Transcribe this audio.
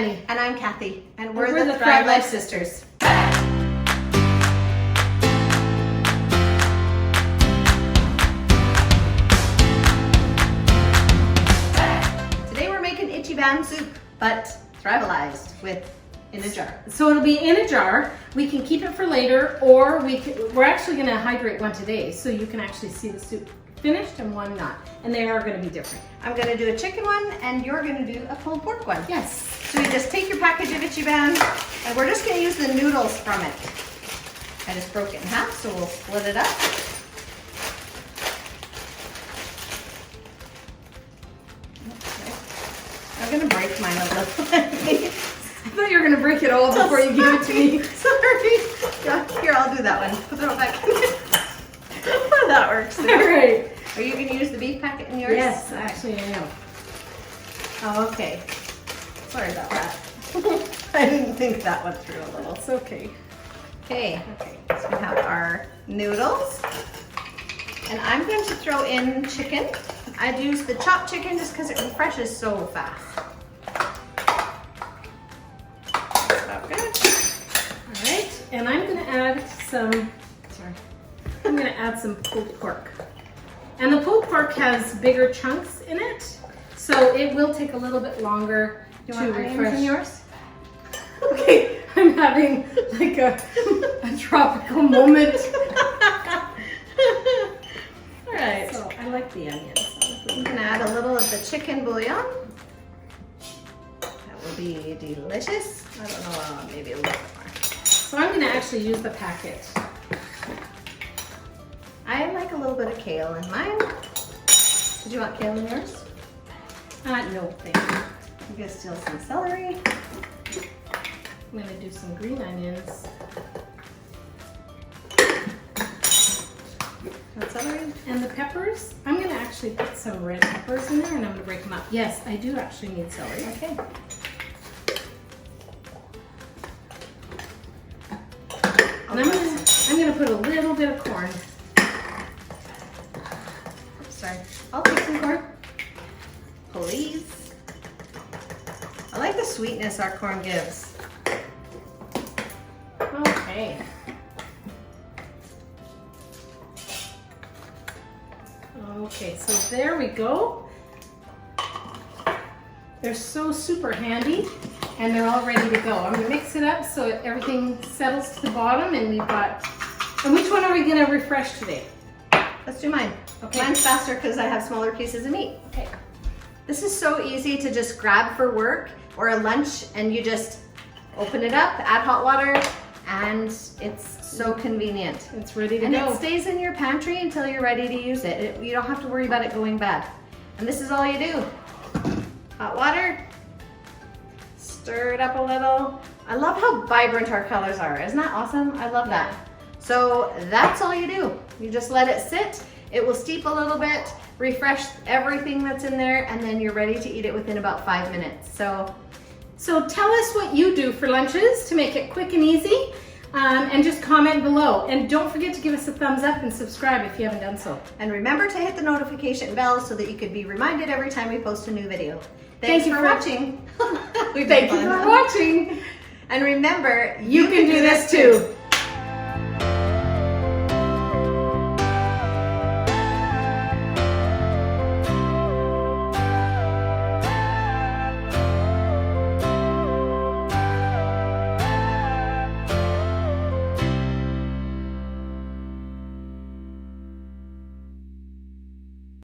Annie. And I'm Kathy. And we're the Thrive Life Sisters. Today we're making Ichiban soup, but Thrivealized in a jar. So it'll be in a jar. We can keep it for later, or we're actually going to hydrate one today, so you can actually see the soup finished and one not. And they are going to be different. I'm going to do a chicken one, and you're going to do a pulled pork one. Yes. So you just take your package of Ichiban, and we're just going to use the noodles from it. I just broke it in half, so we'll split it up. I'm going to break mine a little. I thought you were going to break it all before you gave it to me. Sorry. Yeah, here, I'll do that one. Throw it back. That works. All right. Are you going to use the beef packet in yours? Yes, actually I am. Oh, okay. Sorry about that. I didn't think that went through a little. It's okay. Okay, so we have our noodles. And I'm going to throw in chicken. I'd use the chopped chicken just because it refreshes so fast. That's about good. All right, and I'm going to add some pulled pork. And the pulled pork has bigger chunks in it, so it will take a little bit longer You to want refresh. onions in yours? Okay, I'm having like a tropical moment. All right. So I like the onions. I'm gonna add a little of the chicken bouillon. That will be delicious. I don't know, maybe a little more. So I'm gonna actually use the packet. I like a little bit of kale in mine. Did you want kale in yours? No, thank you. I'm gonna steal some celery. I'm gonna do some green onions. Want celery? And the peppers, I'm gonna actually put some red peppers in there and I'm gonna break them up. Yes, I do actually need celery. Okay. And I'm gonna put a little bit of corn. Oops, sorry. I'll take some corn. Please. I like the sweetness our corn gives. Okay. Okay, so there we go. They're so super handy and they're all ready to go. I'm gonna mix it up so everything settles to the bottom and we've got, and which one are we gonna refresh today? Let's do mine. Okay. Mine's faster because I have smaller pieces of meat. Okay. This is so easy to just grab for work or a lunch, and you just open it up, add hot water, and it's so convenient. It's ready to And go. it stays in your pantry until you're ready to use it. You don't have to worry about it going bad. And this is all you do. Hot water, stir it up a little. I love how vibrant our colors are. Isn't that awesome? I love that. So that's all you do. You just let it sit. It will steep a little bit, refresh everything that's in there, and then you're ready to eat it within about 5 minutes. So tell us what you do for lunches to make it quick and easy, and just comment below. And don't forget to give us a thumbs up and subscribe if you haven't done so. And remember to hit the notification bell so that you can be reminded every time we post a new video. Thank Thanks you for watching. Thank you for watching. And remember, You can do this too.